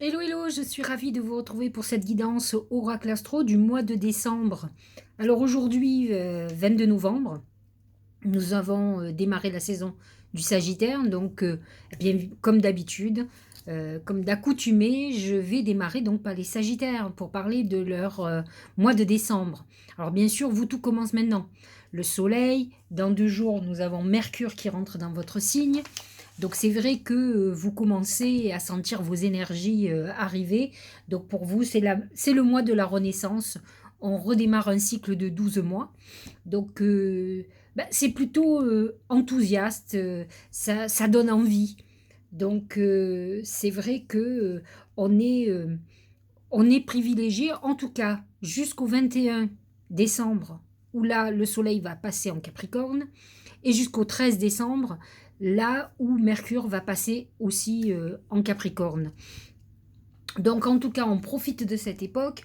Hello, hello, je suis ravie de vous retrouver pour cette guidance Oracle Astro du mois de décembre. Alors aujourd'hui, 22 novembre, nous avons démarré la saison du Sagittaire, donc eh bien, comme d'habitude, comme d'accoutumé, je vais démarrer donc par les Sagittaires pour parler de leur mois de décembre. Alors bien sûr, vous, tout commence maintenant. Le Soleil, dans 2 jours, nous avons Mercure qui rentre dans votre signe. Donc c'est vrai que vous commencez à sentir vos énergies arriver. Donc pour vous, c'est le mois de la renaissance. On redémarre un cycle de 12 mois. Donc c'est plutôt enthousiaste, ça donne envie. Donc c'est vrai que on est privilégié, en tout cas jusqu'au 21 décembre, où là le soleil va passer en Capricorne, et jusqu'au 13 décembre, là où Mercure va passer aussi en Capricorne. Donc en tout cas, on profite de cette époque.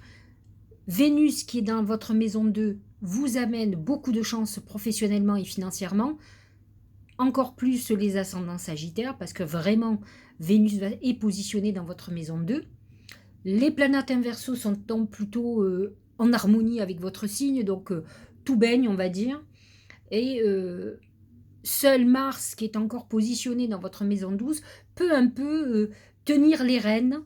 Vénus, qui est dans votre maison 2, vous amène beaucoup de chance professionnellement et financièrement, encore plus les ascendants sagittaires, parce que vraiment, Vénus est positionnée dans votre maison 2. Les planètes inversos sont donc plutôt en harmonie avec votre signe, donc tout baigne, on va dire. Et seul Mars, qui est encore positionné dans votre maison 12, peut un peu tenir les rênes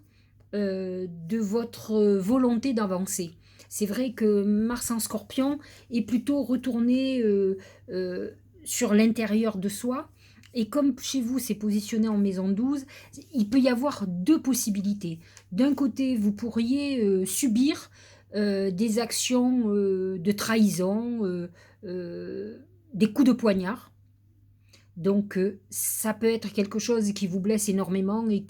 de votre volonté d'avancer. C'est vrai que Mars en Scorpion est plutôt retourné euh, sur l'intérieur de soi. Et comme chez vous, c'est positionné en maison 12, il peut y avoir deux possibilités. D'un côté, vous pourriez subir des actions de trahison, des coups de poignard, donc ça peut être quelque chose qui vous blesse énormément et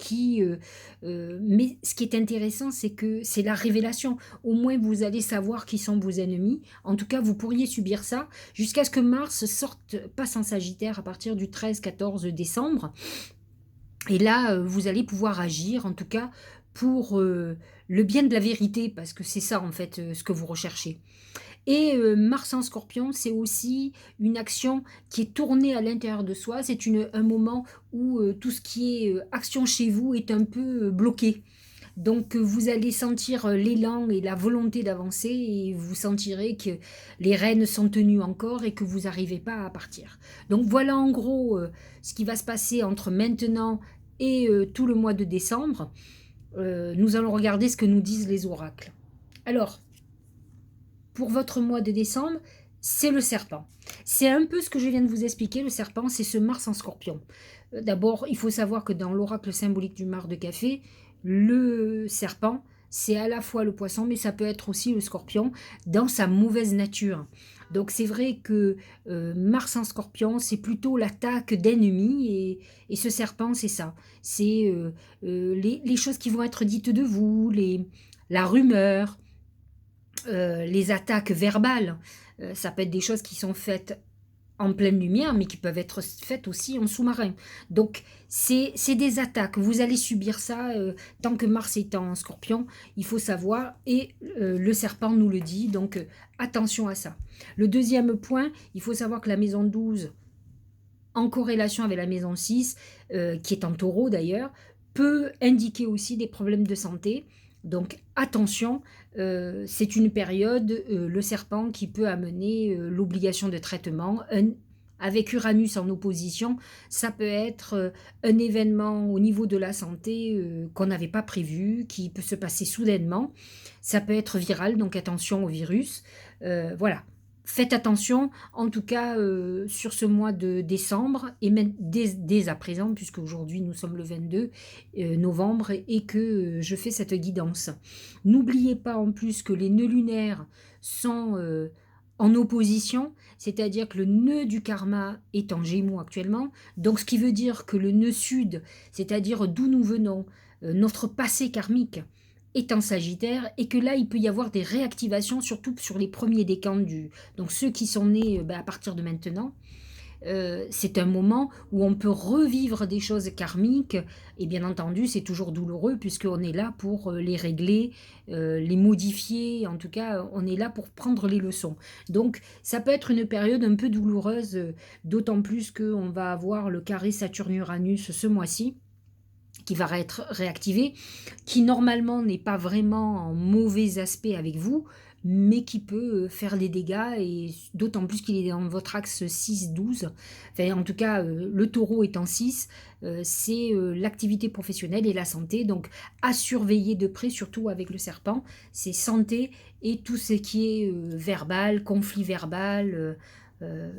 mais ce qui est intéressant, c'est que c'est la révélation. Au moins, vous allez savoir qui sont vos ennemis. En tout cas, vous pourriez subir ça jusqu'à ce que Mars passe en Sagittaire à partir du 13-14 décembre. Et là, vous allez pouvoir agir, en tout cas, pour le bien de la vérité, parce que c'est ça, en fait, ce que vous recherchez. Et Mars en Scorpion, c'est aussi une action qui est tournée à l'intérieur de soi. C'est un moment où tout ce qui est action chez vous est un peu bloqué. Donc vous allez sentir l'élan et la volonté d'avancer et vous sentirez que les rênes sont tenues encore et que vous n'arrivez pas à partir. Donc voilà en gros ce qui va se passer entre maintenant et tout le mois de décembre. Nous allons regarder ce que nous disent les oracles. Alors, pour votre mois de décembre, c'est le serpent. C'est un peu ce que je viens de vous expliquer. Le serpent, c'est ce Mars en Scorpion. D'abord, il faut savoir que dans l'oracle symbolique du mar de café, le serpent, c'est à la fois le poisson, mais ça peut être aussi le scorpion dans sa mauvaise nature. Donc c'est vrai que Mars en Scorpion, c'est plutôt l'attaque d'ennemis, et ce serpent, c'est ça. C'est les choses qui vont être dites de vous, la rumeur, les attaques verbales. Ça peut être des choses qui sont faites en pleine lumière, mais qui peuvent être faites aussi en sous-marin. Donc, c'est des attaques. Vous allez subir ça tant que Mars est en Scorpion, il faut savoir. Et le serpent nous le dit, donc attention à ça. Le deuxième point, il faut savoir que la maison 12, en corrélation avec la maison 6, qui est en taureau d'ailleurs, peut indiquer aussi des problèmes de santé. Donc attention, c'est une période, le serpent, qui peut amener l'obligation de traitement. Avec Uranus en opposition, ça peut être un événement au niveau de la santé qu'on n'avait pas prévu, qui peut se passer soudainement. Ça peut être viral, donc attention au virus. Voilà. Faites attention, en tout cas, sur ce mois de décembre, et même dès à présent, puisque aujourd'hui nous sommes le 22 novembre et que je fais cette guidance. N'oubliez pas en plus que les nœuds lunaires sont en opposition, c'est-à-dire que le nœud du karma est en Gémeaux actuellement, donc ce qui veut dire que le nœud sud, c'est-à-dire d'où nous venons, notre passé karmique, est en Sagittaire, et que là il peut y avoir des réactivations, surtout sur les premiers décans donc ceux qui sont nés à partir de maintenant. C'est un moment où on peut revivre des choses karmiques, et bien entendu c'est toujours douloureux puisqu'on est là pour les régler, les modifier. En tout cas, on est là pour prendre les leçons. Donc ça peut être une période un peu douloureuse, d'autant plus qu'on va avoir le carré Saturne-Uranus ce mois-ci, qui va être réactivé, qui normalement n'est pas vraiment en mauvais aspect avec vous, mais qui peut faire des dégâts, et d'autant plus qu'il est dans votre axe 6-12. Enfin, en tout cas, le taureau est en 6, c'est l'activité professionnelle et la santé. Donc, à surveiller de près, surtout avec le serpent, c'est santé et tout ce qui est verbal, conflit verbal. Euh,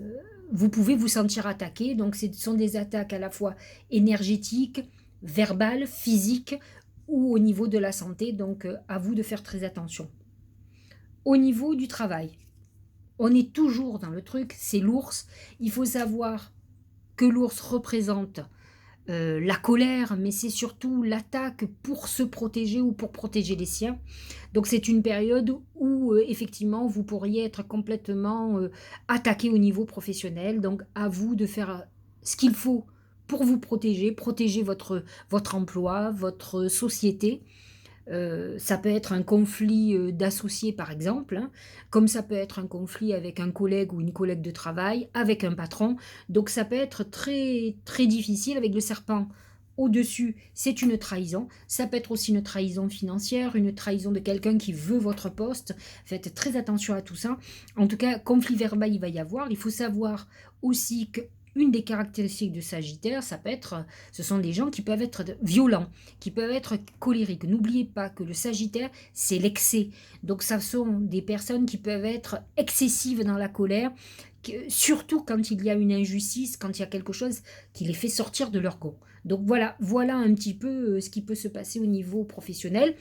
vous pouvez vous sentir attaqué. Donc, ce sont des attaques à la fois énergétiques, verbales, physiques ou au niveau de la santé. Donc, à vous de faire très attention. Au niveau du travail, on est toujours dans le truc, c'est l'ours. Il faut savoir que l'ours représente la colère, mais c'est surtout l'attaque pour se protéger ou pour protéger les siens. Donc c'est une période où effectivement vous pourriez être complètement attaqué au niveau professionnel. Donc à vous de faire ce qu'il faut pour vous protéger, protéger votre emploi, votre société. Ça peut être un conflit d'associés, par exemple, hein, comme ça peut être un conflit avec un collègue ou une collègue de travail, avec un patron. Donc ça peut être très, très difficile avec le serpent. Au-dessus, c'est une trahison. Ça peut être aussi une trahison financière, une trahison de quelqu'un qui veut votre poste. Faites très attention à tout ça. En tout cas, conflit verbal, il va y avoir. Il faut savoir aussi que une des caractéristiques de Sagittaire, ce sont des gens qui peuvent être violents, qui peuvent être colériques. N'oubliez pas que le Sagittaire, c'est l'excès. Donc, ce sont des personnes qui peuvent être excessives dans la colère, surtout quand il y a une injustice, quand il y a quelque chose qui les fait sortir de leur gond. Donc, voilà un petit peu ce qui peut se passer au niveau professionnel.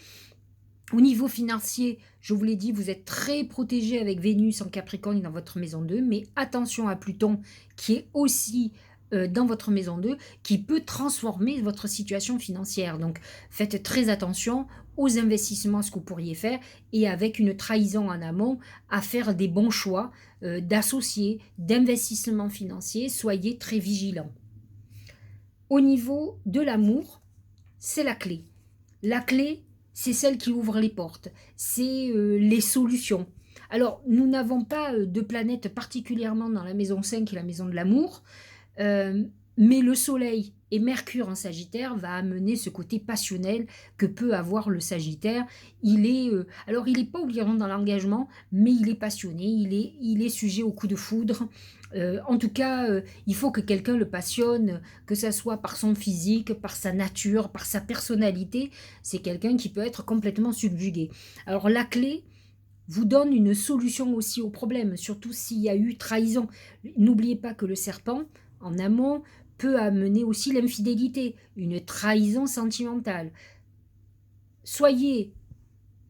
Au niveau financier, je vous l'ai dit, vous êtes très protégé avec Vénus en Capricorne dans votre maison 2, mais attention à Pluton qui est aussi dans votre maison 2, qui peut transformer votre situation financière. Donc faites très attention aux investissements, ce que vous pourriez faire, et avec une trahison en amont, à faire des bons choix d'associés, d'investissements financiers. Soyez très vigilants. Au niveau de l'amour, c'est la clé. La clé, c'est celle qui ouvre les portes, c'est les solutions. Alors, nous n'avons pas de planète particulièrement dans la maison 5 qui est la maison de l'amour, euh, mais le Soleil et Mercure en Sagittaire va amener ce côté passionnel que peut avoir le Sagittaire. Alors il n'est pas obligatoirement dans l'engagement, mais il est passionné, il est sujet au coup de foudre. En tout cas, il faut que quelqu'un le passionne, que ça soit par son physique, par sa nature, par sa personnalité. C'est quelqu'un qui peut être complètement subjugué. Alors la clé vous donne une solution aussi au problème, surtout s'il y a eu trahison. N'oubliez pas que le serpent, en amont, peut amener aussi l'infidélité, une trahison sentimentale. Soyez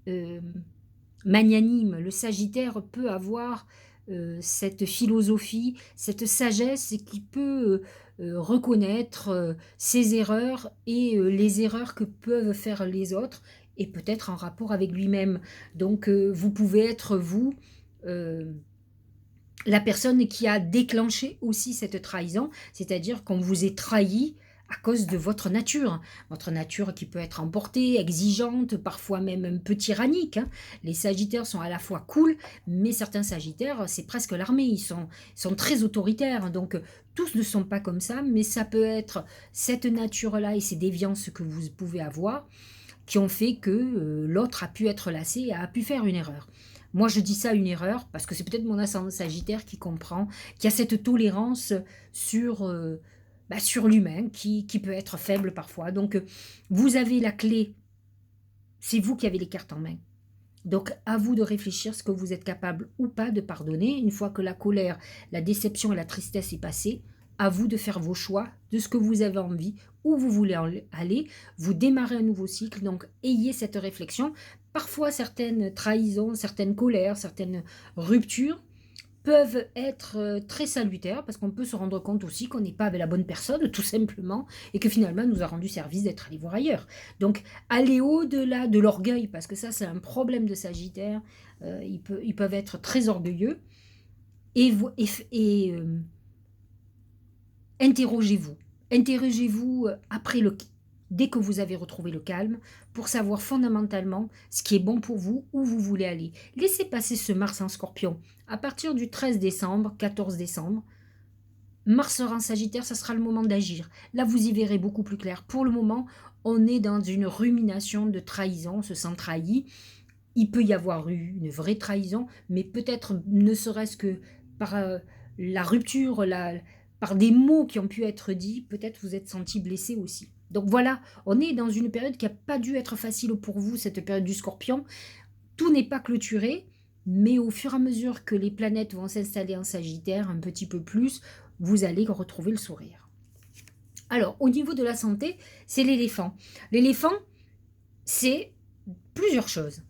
euh, magnanime, le Sagittaire peut avoir cette philosophie, cette sagesse qui peut reconnaître ses erreurs et les erreurs que peuvent faire les autres, et peut-être en rapport avec lui-même. Donc vous pouvez être, vous, euh, la personne qui a déclenché aussi cette trahison, c'est-à-dire qu'on vous est trahi à cause de votre nature qui peut être emportée, exigeante, parfois même un peu tyrannique, hein. Les Sagittaires sont à la fois cool, mais certains Sagittaires, c'est presque l'armée, ils sont très autoritaires, donc tous ne sont pas comme ça, mais ça peut être cette nature-là et ces déviances que vous pouvez avoir qui ont fait que l'autre a pu être lassé et a pu faire une erreur. Moi, je dis ça une erreur parce que c'est peut-être mon ascendant Sagittaire qui comprend, qui a cette tolérance sur, sur l'humain, qui peut être faible parfois. Donc, vous avez la clé, c'est vous qui avez les cartes en main. Donc, à vous de réfléchir ce que vous êtes capable ou pas de pardonner. Une fois que la colère, la déception et la tristesse est passée, à vous de faire vos choix de ce que vous avez envie, où vous voulez aller. Vous démarrez un nouveau cycle, donc ayez cette réflexion. Parfois, certaines trahisons, certaines colères, certaines ruptures peuvent être très salutaires parce qu'on peut se rendre compte aussi qu'on n'est pas avec la bonne personne, tout simplement, et que finalement, nous a rendu service d'être allé voir ailleurs. Donc, aller au-delà de l'orgueil, parce que ça, c'est un problème de Sagittaire. Ils peuvent être très orgueilleux. Et interrogez-vous. Interrogez-vous dès que vous avez retrouvé le calme pour savoir fondamentalement ce qui est bon pour vous, où vous voulez aller. Laissez passer ce Mars en Scorpion. À partir du 13 décembre, 14 décembre, Mars sera en Sagittaire, ça sera le moment d'agir. Là, vous y verrez beaucoup plus clair. Pour le moment, on est dans une rumination de trahison, on se sent trahi. Il peut y avoir eu une vraie trahison, mais peut-être ne serait-ce que par la rupture, par des mots qui ont pu être dits, peut-être vous êtes senti blessé aussi. Donc voilà, on est dans une période qui n'a pas dû être facile pour vous, cette période du Scorpion. Tout n'est pas clôturé, mais au fur et à mesure que les planètes vont s'installer en Sagittaire un petit peu plus, vous allez retrouver le sourire. Alors, au niveau de la santé, c'est l'éléphant. L'éléphant, c'est plusieurs choses.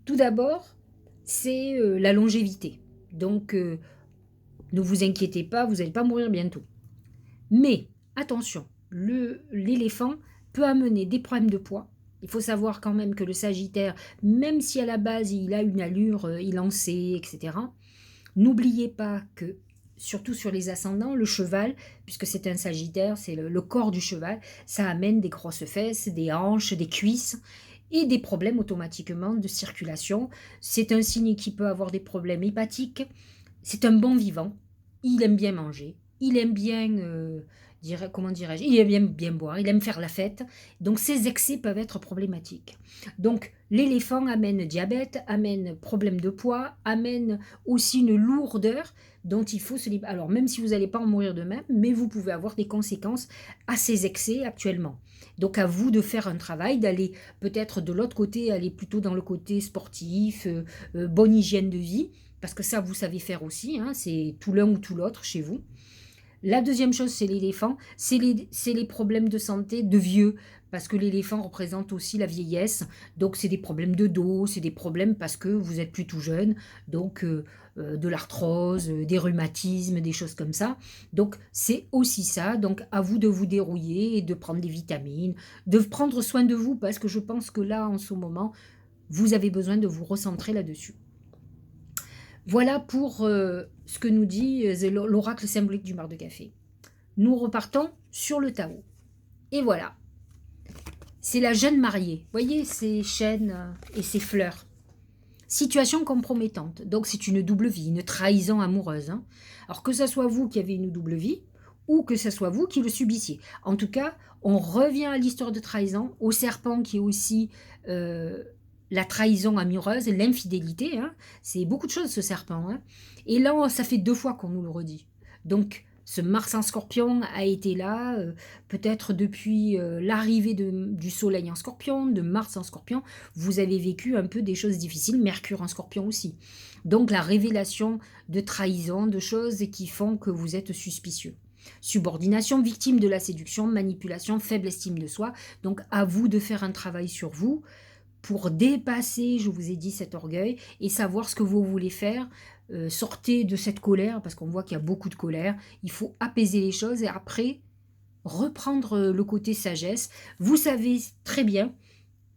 Tout d'abord, c'est la longévité. Donc, ne vous inquiétez pas, vous n'allez pas mourir bientôt. Mais, attention, l'éléphant peut amener des problèmes de poids. Il faut savoir quand même que le Sagittaire, même si à la base il a une allure élancée, etc., n'oubliez pas que, surtout sur les ascendants, le cheval, puisque c'est un Sagittaire, c'est le corps du cheval, ça amène des grosses fesses, des hanches, des cuisses et des problèmes automatiquement de circulation. C'est un signe qui peut avoir des problèmes hépatiques. C'est un bon vivant. Il aime bien manger. Il aime bien, comment dirais-je, il aime bien boire. Il aime faire la fête. Donc ces excès peuvent être problématiques. Donc l'éléphant amène diabète, amène problème de poids, amène aussi une lourdeur dont il faut se libérer. Alors même si vous n'allez pas en mourir de même, mais vous pouvez avoir des conséquences à ces excès actuellement. Donc à vous de faire un travail, d'aller peut-être de l'autre côté, aller plutôt dans le côté sportif, bonne hygiène de vie, parce que ça vous savez faire aussi, hein, c'est tout l'un ou tout l'autre chez vous. La deuxième chose, c'est l'éléphant, c'est les problèmes de santé de vieux, parce que l'éléphant représente aussi la vieillesse, donc c'est des problèmes de dos, c'est des problèmes parce que vous êtes plus tout jeune, donc de l'arthrose, des rhumatismes, des choses comme ça. Donc c'est aussi ça, donc à vous de vous dérouiller et de prendre des vitamines, de prendre soin de vous, parce que je pense que là, en ce moment, vous avez besoin de vous recentrer là-dessus. Voilà pour ce que nous dit l'oracle symbolique du mar de café. Nous repartons sur le Tao. Et voilà. C'est la jeune mariée. Voyez ces chaînes et ces fleurs. Situation compromettante. Donc c'est une double vie, une trahison amoureuse. Hein. Alors que ce soit vous qui avez une double vie, ou que ce soit vous qui le subissiez. En tout cas, on revient à l'histoire de trahison, au serpent qui est aussi la trahison amoureuse, l'infidélité. Hein. C'est beaucoup de choses ce serpent. Hein. Et là, ça fait 2 fois qu'on nous le redit. Donc, ce Mars en Scorpion a été là, peut-être depuis l'arrivée du Soleil en Scorpion, de Mars en Scorpion, vous avez vécu un peu des choses difficiles, Mercure en Scorpion aussi. Donc la révélation de trahison, de choses qui font que vous êtes suspicieux. Subordination, victime de la séduction, manipulation, faible estime de soi. Donc à vous de faire un travail sur vous pour dépasser, je vous ai dit, cet orgueil et savoir ce que vous voulez faire. Sortez de cette colère, parce qu'on voit qu'il y a beaucoup de colère. Il faut apaiser les choses et après, reprendre le côté sagesse. Vous savez très bien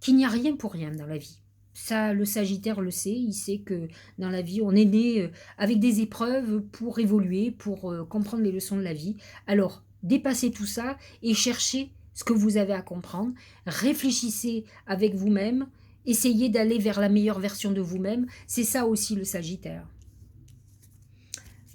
qu'il n'y a rien pour rien dans la vie. Ça, le Sagittaire le sait. Il sait que dans la vie, on est né avec des épreuves pour évoluer, pour comprendre les leçons de la vie. Alors, dépassez tout ça et cherchez ce que vous avez à comprendre. Réfléchissez avec vous-même. Essayez d'aller vers la meilleure version de vous-même. C'est ça aussi le Sagittaire.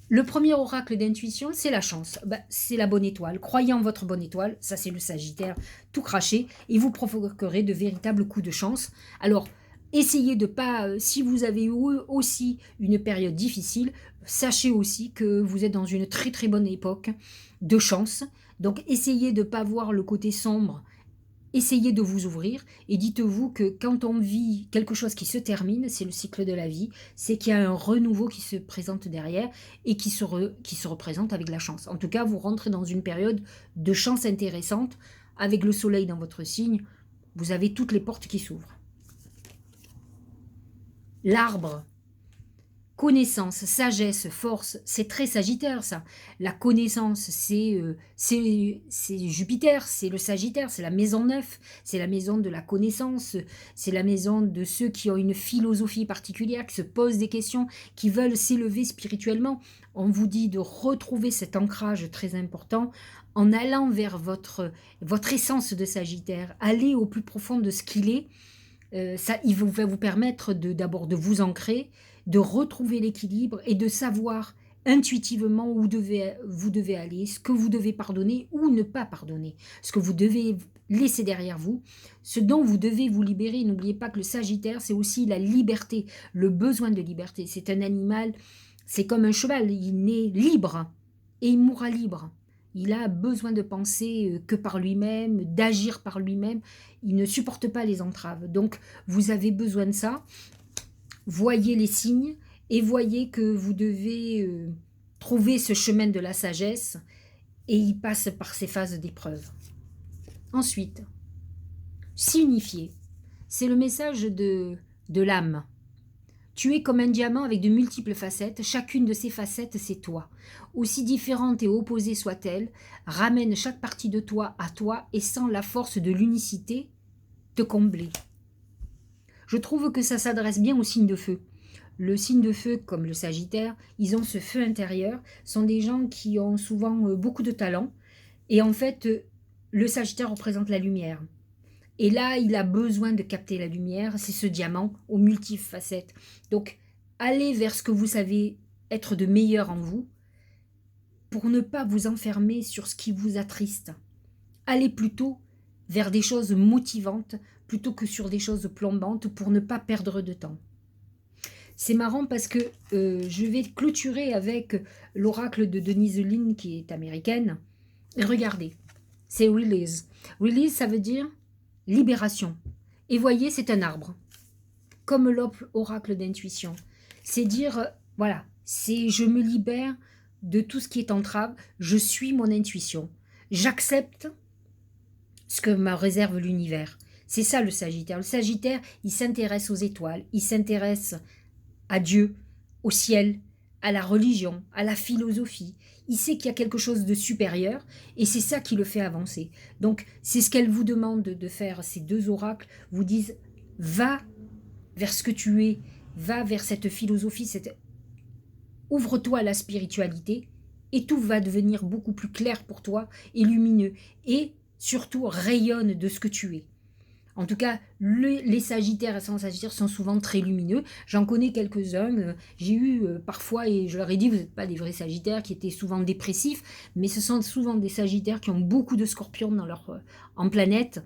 Le premier oracle d'intuition, c'est la chance. C'est la bonne étoile. Croyez en votre bonne étoile, ça c'est le Sagittaire, tout craché, et vous provoquerez de véritables coups de chance. Alors, essayez de pas, si vous avez eu aussi une période difficile, sachez aussi que vous êtes dans une très très bonne époque de chance. Donc, essayez de ne pas voir le côté sombre. Essayez de vous ouvrir et dites-vous que quand on vit quelque chose qui se termine, c'est le cycle de la vie, c'est qu'il y a un renouveau qui se présente derrière et qui se représente avec la chance. En tout cas, vous rentrez dans une période de chance intéressante avec le soleil dans votre signe. Vous avez toutes les portes qui s'ouvrent. L'arbre. Connaissance, sagesse, force, c'est très Sagittaire ça. La connaissance, c'est Jupiter, c'est le Sagittaire, c'est la maison 9, c'est la maison de la connaissance, c'est la maison de ceux qui ont une philosophie particulière, qui se posent des questions, qui veulent s'élever spirituellement. On vous dit de retrouver cet ancrage très important en allant vers votre essence de Sagittaire, aller au plus profond de ce qu'il est. Ça, il va vous permettre d'abord de vous ancrer, de retrouver l'équilibre et de savoir intuitivement où vous devez aller, ce que vous devez pardonner ou ne pas pardonner, ce que vous devez laisser derrière vous, ce dont vous devez vous libérer. N'oubliez pas que le Sagittaire, c'est aussi la liberté, le besoin de liberté. C'est un animal, c'est comme un cheval, il naît libre et il mourra libre. Il a besoin de penser que par lui-même, d'agir par lui-même. Il ne supporte pas les entraves. Donc, vous avez besoin de ça. Voyez les signes et voyez que vous devez trouver ce chemin de la sagesse et il passe par ces phases d'épreuve. Ensuite, s'unifier. C'est le message de l'âme. Tu es comme un diamant avec de multiples facettes. Chacune de ces facettes, c'est toi. Aussi différente et opposée soit-elle, ramène chaque partie de toi à toi et sans la force de l'unicité te combler. Je trouve que ça s'adresse bien au signe de feu. Le signe de feu, comme le Sagittaire, ils ont ce feu intérieur, sont des gens qui ont souvent beaucoup de talent. Et en fait, le Sagittaire représente la lumière. Et là, il a besoin de capter la lumière, c'est ce diamant aux multiples facettes. Donc, allez vers ce que vous savez être de meilleur en vous, pour ne pas vous enfermer sur ce qui vous attriste. Allez plutôt vers des choses motivantes, plutôt que sur des choses plombantes, pour ne pas perdre de temps. C'est marrant parce que je vais clôturer avec l'oracle de Denise Lynn, qui est américaine. Et regardez, c'est Release. Release, ça veut dire libération. Et voyez, c'est un arbre. Comme l'oracle d'intuition. C'est dire, voilà, c'est je me libère de tout ce qui est entrave. Je suis mon intuition. J'accepte ce que me réserve l'univers. C'est ça le Sagittaire. Le Sagittaire, il s'intéresse aux étoiles. Il s'intéresse à Dieu, au ciel, à la religion, à la philosophie. Il sait qu'il y a quelque chose de supérieur et c'est ça qui le fait avancer. Donc, c'est ce qu'elle vous demande de faire. Ces deux oracles vous disent, va vers ce que tu es, va vers cette philosophie, ouvre-toi à la spiritualité et tout va devenir beaucoup plus clair pour toi et lumineux. Et surtout, rayonne de ce que tu es. En tout cas, les Sagittaires et sans Sagittaire sont souvent très lumineux. J'en connais quelques-uns. J'ai eu parfois, et je leur ai dit, vous n'êtes pas des vrais Sagittaires, qui étaient souvent dépressifs, mais ce sont souvent des Sagittaires qui ont beaucoup de scorpions en planète.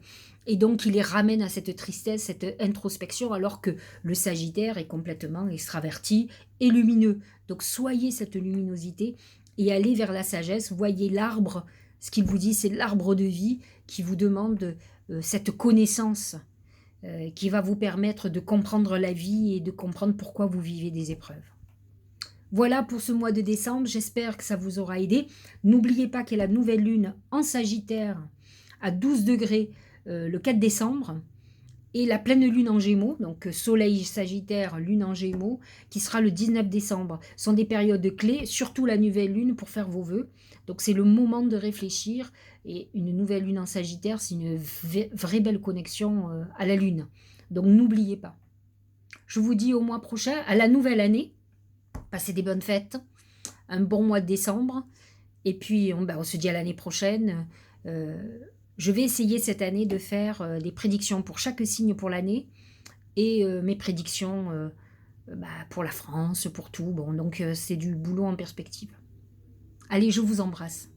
Et donc, ils les ramènent à cette tristesse, cette introspection, alors que le Sagittaire est complètement extraverti et lumineux. Donc, soyez cette luminosité et allez vers la sagesse. Voyez l'arbre. Ce qu'il vous dit, c'est l'arbre de vie qui vous demande cette connaissance qui va vous permettre de comprendre la vie et de comprendre pourquoi vous vivez des épreuves. Voilà pour ce mois de décembre, j'espère que ça vous aura aidé. N'oubliez pas qu'il y a la nouvelle lune en Sagittaire à 12 degrés le 4 décembre et la pleine lune en Gémeaux, donc Soleil Sagittaire, lune en Gémeaux, qui sera le 19 décembre. Ce sont des périodes clés, surtout la nouvelle lune pour faire vos vœux. Donc c'est le moment de réfléchir et une nouvelle lune en Sagittaire, c'est une vraie belle connexion à la lune. Donc n'oubliez pas. Je vous dis au mois prochain, à la nouvelle année. Passez des bonnes fêtes, un bon mois de décembre. Et puis on se dit à l'année prochaine. Je vais essayer cette année de faire des prédictions pour chaque signe pour l'année et mes prédictions pour la France, pour tout. Bon, donc c'est du boulot en perspective. Allez, je vous embrasse.